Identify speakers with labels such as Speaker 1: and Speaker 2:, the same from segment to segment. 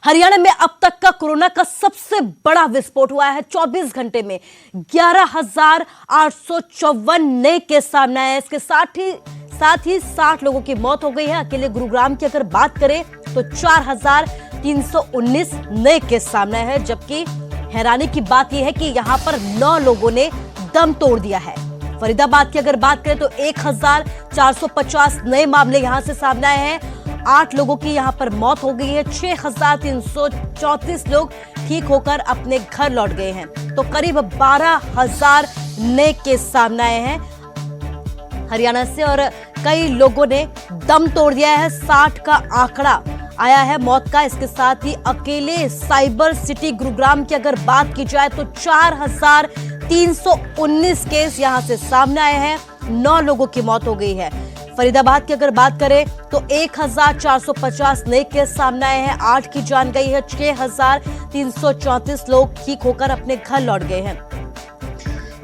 Speaker 1: हरियाणा में अब तक का कोरोना का सबसे बड़ा विस्फोट हुआ है। 24 घंटे में 11,854 नए केस सामने आए हैं। इसके साथ ही 60 लोगों की मौत हो गई है। अकेले गुरुग्राम की अगर बात करें तो 4,319 नए केस सामने आए हैं, जबकि हैरानी की बात यह है कि यहां पर 9 लोगों ने दम तोड़ दिया है। फरीदाबाद की अगर बात करें तो 1,450 नए मामले यहां से सामने आए हैं। 8 लोगों की यहां पर मौत हो गई है। 6,334 लोग ठीक होकर अपने घर लौट गए हैं। तो करीब 12,000 नए केस सामने आए हैं हरियाणा से और कई लोगों ने दम तोड़ दिया है। 60 का आंकड़ा आया है मौत का। इसके साथ ही अकेले साइबर सिटी गुरुग्राम की अगर बात की जाए तो 4,319 केस यहां से सामने आए हैं। 9 लोगों की मौत हो गई है। फरीदाबाद की अगर बात करें तो 1,450 नए केस सामने आए हैं। 8 की जान गई है। 6,334 लोग ठीक होकर अपने घर लौट गए हैं।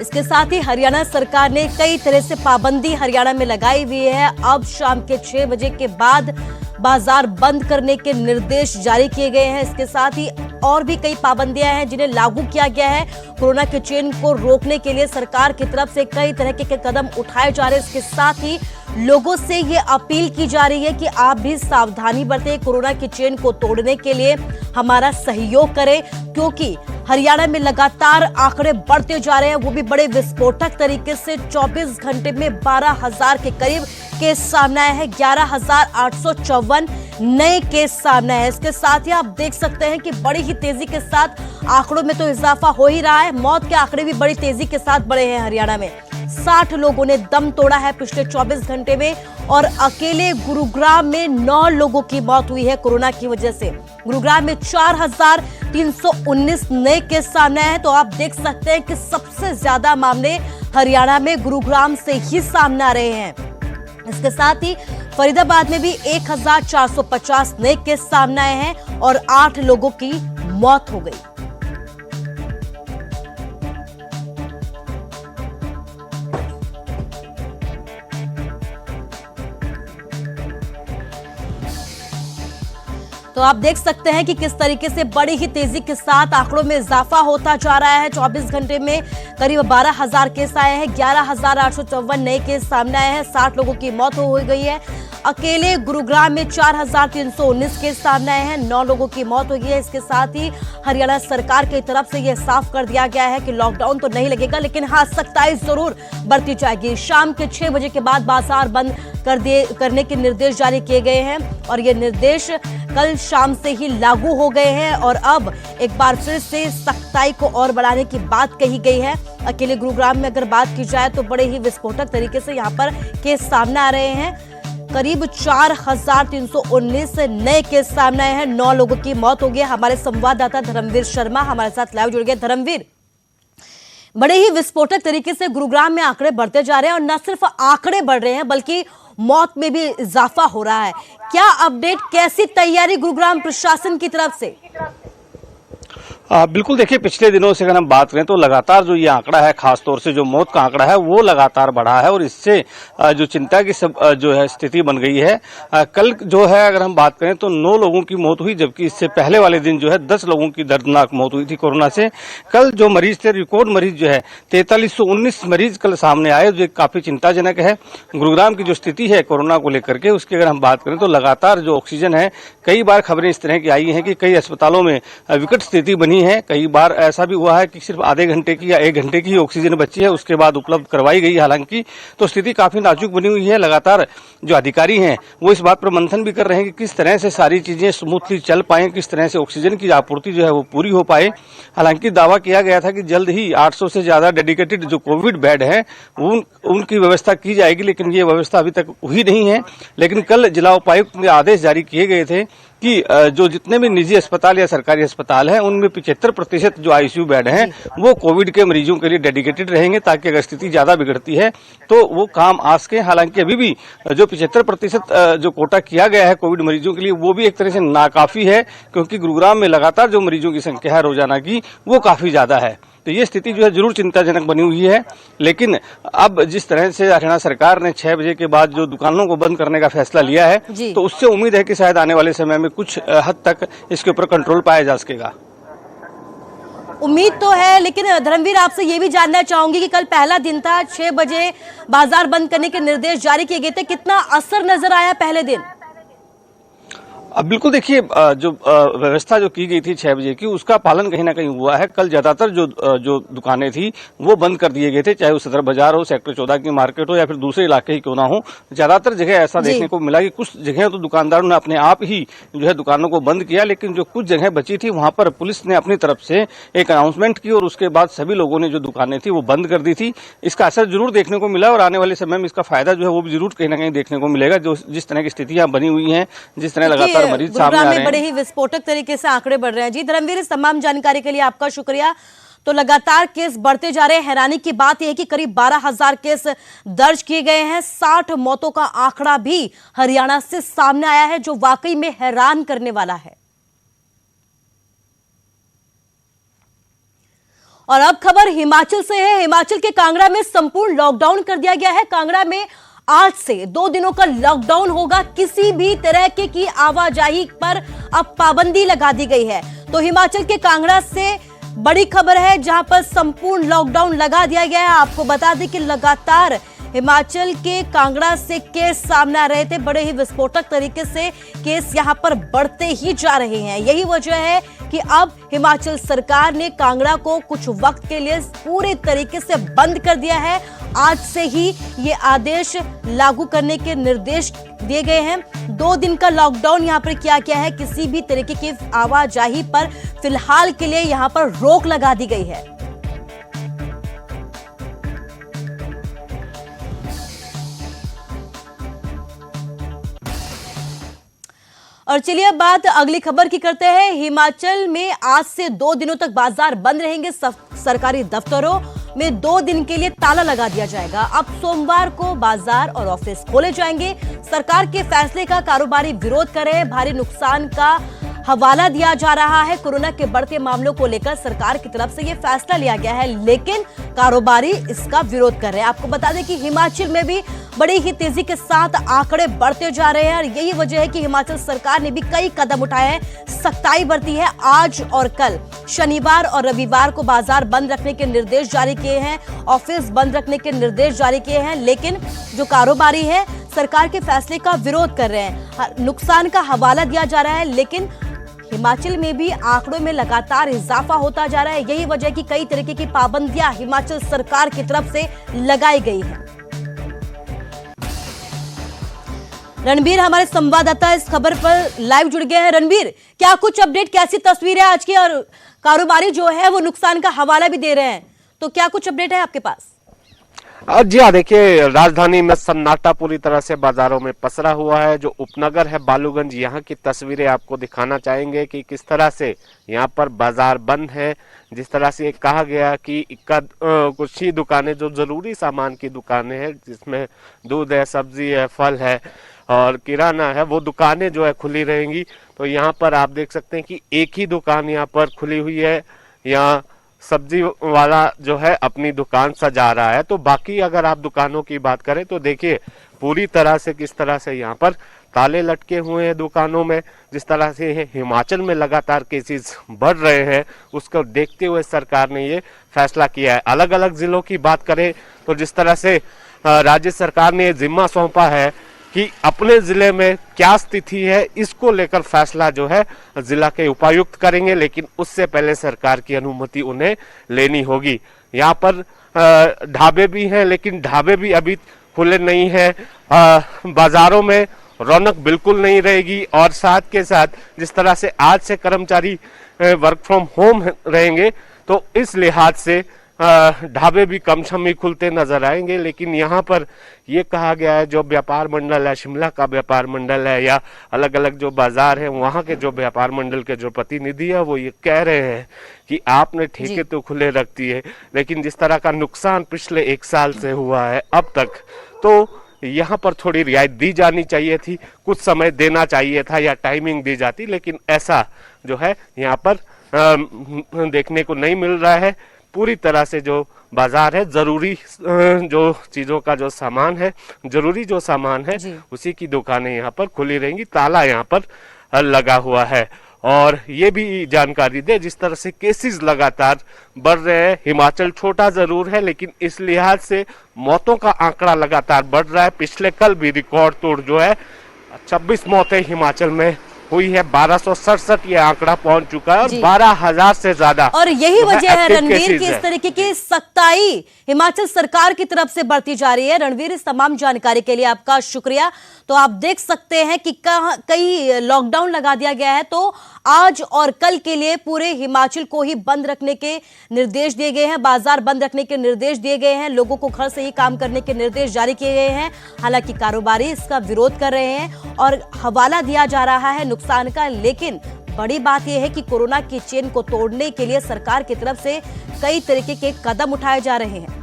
Speaker 1: इसके साथ ही हरियाणा सरकार ने कई तरह से पाबंदी हरियाणा में लगाई हुई है। अब शाम के 6 बजे के बाद बाजार बंद करने के निर्देश जारी किए गए हैं। इसके साथ ही और भी कई पाबंदियां हैं जिन्हें लागू किया गया है। कोरोना के चेन को रोकने के लिए सरकार की तरफ से कई तरह के कदम उठाए जा रहे हैं। इसके साथ ही लोगों से ये अपील की जा रही है कि आप भी सावधानी बरतें। कोरोना के चेन को तोड़ने के लिए हमारा सहयोग करें, क्योंकि हरियाणा में लगातार आंकड़े बढ़ते जा रहे हैं, वो भी बड़े विस्फोटक तरीके से। 24 घंटे में 12,000 के करीब केस सामने आए हैं। 11,854 नए केस सामने आए हैं। इसके साथ ही आप देख सकते हैं कि बड़ी ही तेजी के साथ आंकड़ों में तो इजाफा हो ही रहा है। मौत के आंकड़े भी बड़ी तेजी के साथ बढ़े हैं हरियाणा में। 60 लोगों ने दम तोड़ा है पिछले 24 घंटे में और अकेले गुरुग्राम में 9 लोगों की मौत हुई है कोरोना की वजह से। गुरुग्राम में 4,319 नए केस सामने आए हैं। तो आप देख सकते हैं कि सबसे ज्यादा मामले हरियाणा में गुरुग्राम से ही सामने आ रहे हैं। इसके साथ ही फरीदाबाद में भी 1,450 नए केस सामने आए हैं और 8 लोगों की मौत हो गई। तो आप देख सकते हैं कि किस तरीके से बड़ी ही तेजी के साथ आंकड़ों में इजाफा होता जा रहा है। 24 घंटे में करीब 12,000 केस आए हैं। 11,854 नए केस सामने आए हैं। 60 लोगों की मौत हो गई है। अकेले गुरुग्राम में 4,319 केस सामने आए हैं। 9 लोगों की मौत हुई है। इसके साथ ही हरियाणा सरकार की तरफ से यह साफ कर दिया गया है कि लॉकडाउन तो नहीं लगेगा, लेकिन हाँ, सख्ताई जरूर बरती जाएगी। शाम के 6 बजे के बाद बाजार बंद करने के निर्देश जारी किए गए हैं और ये निर्देश कल शाम से ही लागू हो गए हैं और अब एक बार फिर से सख्ताई को और बढ़ाने की बात कही गई है। अकेले गुरुग्राम में अगर बात की जाए तो बड़े ही विस्फोटक तरीके से यहाँ पर केस सामने आ रहे हैं। करीब 4,319 नए केस सामने आए हैं। 9 लोगों की मौत हो गई। हमारे संवाददाता धर्मवीर शर्मा हमारे साथ लाइव जुड़ गए। धर्मवीर, बड़े ही विस्फोटक तरीके से गुरुग्राम में आंकड़े बढ़ते जा रहे हैं और न सिर्फ आंकड़े बढ़ रहे हैं बल्कि मौत में भी इजाफा हो रहा है। क्या अपडेट, कैसी तैयारी गुरुग्राम प्रशासन की तरफ से?
Speaker 2: बिल्कुल, देखिए, पिछले दिनों से अगर हम बात करें तो लगातार जो ये आंकड़ा है, खासतौर से जो मौत का आंकड़ा है, वो लगातार बढ़ा है और इससे जो चिंता की जो है स्थिति बन गई है। कल जो है अगर हम बात करें तो 9 लोगों की मौत हुई, जबकि इससे पहले वाले दिन जो है 10 लोगों की दर्दनाक मौत हुई थी कोरोना से। कल जो मरीज थे, रिकॉर्ड मरीज जो है 4319 मरीज कल सामने आए, जो काफी चिंताजनक है। गुरुग्राम की जो स्थिति है कोरोना को लेकर के, उसकी अगर हम बात करें तो लगातार जो ऑक्सीजन है, कई बार खबरें इस तरह की आई हैं कि कई अस्पतालों में विकट स्थिति बनी है। कई बार ऐसा भी हुआ है कि सिर्फ आधे घंटे की या 1 घंटे की ऑक्सीजन बची है, उसके बाद उपलब्ध करवाई गई। हालांकि तो स्थिति काफी नाजुक बनी हुई है। लगातार जो अधिकारी हैं वो इस बात पर मंथन भी कर रहे हैं कि किस तरह से सारी चीजें स्मूथली चल पाए, किस तरह से ऑक्सीजन की आपूर्ति जो है वो पूरी हो पाए। हालांकि दावा किया गया था कि जल्द ही 800 से ज्यादा डेडिकेटेड जो कोविड बेड है उनकी व्यवस्था की जाएगी, लेकिन ये व्यवस्था अभी तक हुई नहीं है। लेकिन कल जिला उपायुक्त ने आदेश जारी किए गए थे कि जो जितने भी निजी अस्पताल या सरकारी अस्पताल हैं उनमें 75% जो आईसीयू बेड हैं वो कोविड के मरीजों के लिए डेडिकेटेड रहेंगे, ताकि अगर स्थिति ज्यादा बिगड़ती है तो वो काम आ सके। हालांकि अभी भी जो 75% जो कोटा किया गया है कोविड मरीजों के लिए, वो भी एक तरह से नाकाफी है, क्योंकि गुरुग्राम में लगातार जो मरीजों की संख्या है रोजाना की, वो काफी ज्यादा है। तो ये स्थिति जो है जरूर चिंताजनक बनी हुई है। लेकिन अब जिस तरह से हरियाणा सरकार ने 6 बजे के बाद जो दुकानों को बंद करने का फैसला लिया है, तो उससे उम्मीद है कि शायद आने वाले समय में कुछ हद तक इसके ऊपर कंट्रोल पाया जा सकेगा।
Speaker 1: उम्मीद तो है, लेकिन धर्मवीर आपसे ये भी जानना चाहूंगी कि कल पहला दिन था, 6 बजे बाजार बंद करने के निर्देश जारी किए गए थे, कितना असर नजर आया पहले दिन?
Speaker 2: अब बिल्कुल देखिए, जो व्यवस्था जो की गई थी 6 बजे की, उसका पालन कहीं ना कहीं हुआ है। कल ज्यादातर जो दुकानें थी वो बंद कर दिए गए थे, चाहे वो सदर बाजार हो, सेक्टर 14 की मार्केट हो या फिर दूसरे इलाके ही क्यों ना हो। ज्यादातर जगह ऐसा देखने को मिला कि कुछ जगह तो दुकानदारों ने अपने आप ही जो है दुकानों को बंद किया, लेकिन जो कुछ जगह बची थी वहां पर पुलिस ने अपनी तरफ से एक अनाउंसमेंट की और उसके बाद सभी लोगों ने जो दुकानें थी वो बंद कर दी थी। इसका असर जरूर देखने को मिला और आने वाले समय में इसका फायदा जो है वो भी जरूर कहीं ना कहीं देखने को मिलेगा। जो जिस तरह की स्थितियां बनी हुई हैं, जिस तरह लगातार मरीज सामने आ रहे हैं,
Speaker 1: बड़े ही विस्फोटक तरीके से आंकड़े बढ़ रहे हैं। जी धर्मवीर, इस तमाम जानकारी के लिए आपका शुक्रिया। तो लगातार केस बढ़ते जा रहे हैं। हैरानी की बात यह है कि करीब 12,000 केस दर्ज किए गए हैं। 60 मौतों का आंकड़ा भी हरियाणा से सामने आया है, जो वाकई में हैरान करने वाला है। और अब खबर हिमाचल से है। हिमाचल के कांगड़ा में संपूर्ण लॉकडाउन कर दिया गया है। कांगड़ा में आज से 2 दिनों का लॉकडाउन होगा। किसी भी तरह की आवाजाही पर अब पाबंदी लगा दी गई है। तो हिमाचल के कांगड़ा से बड़ी खबर है, जहां पर संपूर्ण लॉकडाउन लगा दिया गया है। आपको बता दें कि लगातार हिमाचल के कांगड़ा से केस सामने आ रहे थे। बड़े ही विस्फोटक तरीके से केस यहां पर बढ़ते ही जा रहे हैं। यही वजह है कि अब हिमाचल सरकार ने कांगड़ा को कुछ वक्त के लिए पूरे तरीके से बंद कर दिया है। आज से ही ये आदेश लागू करने के निर्देश दिए गए हैं। 2 दिन का लॉकडाउन यहां पर किया गया है। किसी भी तरीके की आवाजाही पर फिलहाल के लिए यहां पर रोक लगा दी गई है। और चलिए अब बात अगली खबर की करते हैं। हिमाचल में आज से 2 दिनों तक बाजार बंद रहेंगे। सरकारी दफ्तरों में 2 दिन के लिए ताला लगा दिया जाएगा। अब सोमवार को बाजार और ऑफिस खोले जाएंगे। सरकार के फैसले का कारोबारी विरोध कर रहे हैं। भारी नुकसान का हवाला दिया जा रहा है। कोरोना के बढ़ते मामलों को लेकर सरकार की तरफ से यह फैसला लिया गया है, लेकिन कारोबारी इसका विरोध कर रहे हैं। आपको बता दें कि हिमाचल में भी बड़ी ही तेजी के साथ आंकड़े बढ़ते जा रहे हैं और यही वजह है कि हिमाचल सरकार ने भी कई कदम उठाए हैं, सख्ताई बरती है। आज और कल शनिवार और रविवार को बाजार बंद रखने के निर्देश जारी किए हैं, ऑफिस बंद रखने के निर्देश जारी किए हैं, लेकिन जो कारोबारी है सरकार के फैसले का विरोध कर रहे हैं। नुकसान का हवाला दिया जा रहा है, लेकिन हिमाचल में भी आंकड़ों में लगातार इजाफा होता जा रहा है। यही वजह की कई तरीके की पाबंदियां हिमाचल सरकार की तरफ से लगाई गई है। रणबीर हमारे संवाददाता इस खबर पर लाइव जुड़ गए हैं। रणबीर, क्या कुछ अपडेट, कैसी तस्वीर है आज की? और कारोबारी जो है वो नुकसान का हवाला भी दे रहे हैं, तो क्या कुछ अपडेट है आपके पास?
Speaker 3: जी हाँ, देखिए राजधानी में सन्नाटा पूरी तरह से बाजारों में पसरा हुआ है। जो उपनगर है बालूगंज, यहाँ की तस्वीरें आपको दिखाना चाहेंगे कि किस तरह से यहाँ पर बाजार बंद है। जिस तरह से कहा गया कि कुछ ही दुकानें जो जरूरी सामान की दुकानें हैं, जिसमें दूध है, सब्जी है, फल है और किराना है, वो दुकानें जो है खुली रहेंगी। तो यहाँ पर आप देख सकते हैं कि एक ही दुकान यहाँ पर खुली हुई है। यहाँ सब्जी वाला जो है अपनी दुकान सजा रहा है। तो बाकी अगर आप दुकानों की बात करें तो देखिए पूरी तरह से किस तरह से यहाँ पर ताले लटके हुए हैं दुकानों में। जिस तरह से हिमाचल में लगातार केसेस बढ़ रहे हैं, उसको देखते हुए सरकार ने ये फैसला किया है। अलग अलग जिलों की बात करें तो जिस तरह से राज्य सरकार ने जिम्मा सौंपा है कि अपने जिले में क्या स्थिति है, इसको लेकर फैसला जो है जिला के उपायुक्त करेंगे, लेकिन उससे पहले सरकार की अनुमति उन्हें लेनी होगी। यहाँ पर ढाबे भी हैं, लेकिन ढाबे भी अभी खुले नहीं हैं। बाजारों में रौनक बिल्कुल नहीं रहेगी और साथ के साथ जिस तरह से आज से कर्मचारी वर्क फ्रॉम होम रहेंगे, तो इस लिहाज से ढाबे भी कम सम ही खुलते नजर आएंगे। लेकिन यहाँ पर ये कहा गया है, जो व्यापार मंडल है, शिमला का व्यापार मंडल है या अलग अलग जो बाजार है, वहाँ के जो व्यापार मंडल के जो प्रतिनिधि है वो ये कह रहे हैं कि आपने ठेके तो खुले रखती है, लेकिन जिस तरह का नुकसान पिछले 1 साल से हुआ है अब तक, तो यहाँ पर थोड़ी रियायत दी जानी चाहिए थी, कुछ समय देना चाहिए था या टाइमिंग दी जाती, लेकिन ऐसा जो है यहाँ पर देखने को नहीं मिल रहा है। पूरी तरह से जो बाजार है, जरूरी जो चीजों का जो सामान है, जरूरी जो सामान है, उसी की दुकानें यहाँ पर खुली रहेंगी। ताला यहाँ पर लगा हुआ है। और ये भी जानकारी दे, जिस तरह से केसेस लगातार बढ़ रहे हैं, हिमाचल छोटा जरूर है लेकिन इस लिहाज से मौतों का आंकड़ा लगातार बढ़ रहा है। पिछले कल भी रिकॉर्ड तोड़ जो है 26 मौतें हिमाचल में हुई है। 1267 ये आंकड़ा पहुंच चुका है और 12,000 से ज्यादा।
Speaker 1: और यही वजह है रणवीर की इस तरीके की सख्ताई हिमाचल सरकार की तरफ से बढ़ती जा रही है। रणवीर, इस तमाम जानकारी के लिए आपका शुक्रिया। तो आप देख सकते हैं कि कई लॉकडाउन लगा दिया गया है, तो आज और कल के लिए पूरे हिमाचल को ही बंद रखने के निर्देश दिए गए हैं, बाजार बंद रखने के निर्देश दिए गए हैं, लोगों को घर से ही काम करने के निर्देश जारी किए गए हैं। हालांकि कारोबारी इसका विरोध कर रहे हैं और हवाला दिया जा रहा है नुकसान का, लेकिन बड़ी बात यह है कि कोरोना की चेन को तोड़ने के लिए सरकार की तरफ से कई तरीके के कदम उठाए जा रहे हैं।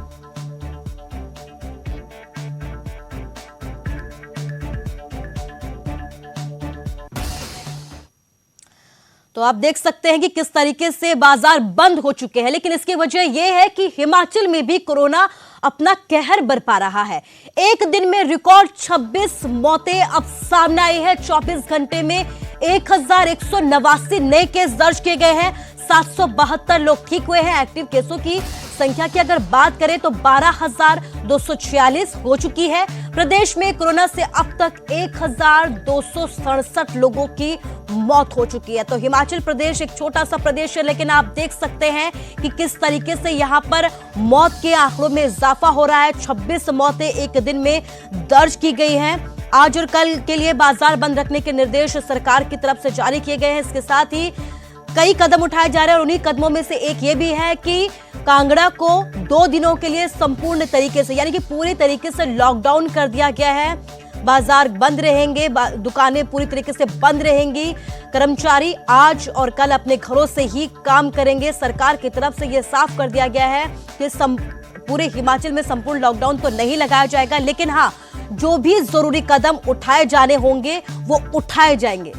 Speaker 1: तो आप देख सकते हैं कि किस तरीके से बाजार बंद हो चुके हैं, लेकिन इसकी वजह यह है कि हिमाचल में भी कोरोना अपना कहर बरपा रहा है। एक दिन में रिकॉर्ड 26 मौतें अब सामने आई है। 24 घंटे में 1189 नए केस दर्ज किए गए हैं। 772 लोग ठीक हुए हैं। एक्टिव केसों की संख्या की अगर बात करें तो 12,246 हो चुकी है। प्रदेश में कोरोना से अब तक 1,267 लोगों की मौत हो चुकी है। तो हिमाचल प्रदेश एक छोटा सा प्रदेश है, लेकिन आप देख सकते हैं कि किस तरीके से यहां पर मौत के आंकड़ों में इजाफा हो रहा है। 26 मौतें एक दिन में दर्ज की गई हैं। आज और कल के लिए बाजार बंद रखने के निर्देश सरकार की तरफ से जारी किए गए हैं। इसके साथ ही कई कदम उठाए जा रहे हैं और उन्हीं कदमों में से एक ये भी है कि कांगड़ा को 2 दिनों के लिए संपूर्ण तरीके से, यानी कि पूरी तरीके से लॉकडाउन कर दिया गया है। बाजार बंद रहेंगे, दुकानें पूरी तरीके से बंद रहेंगी। कर्मचारी आज और कल अपने घरों से ही काम करेंगे। सरकार की तरफ से यह साफ कर दिया गया है कि पूरे हिमाचल में संपूर्ण लॉकडाउन तो नहीं लगाया जाएगा, लेकिन हाँ, जो भी जरूरी कदम उठाए जाने होंगे वो उठाए जाएंगे।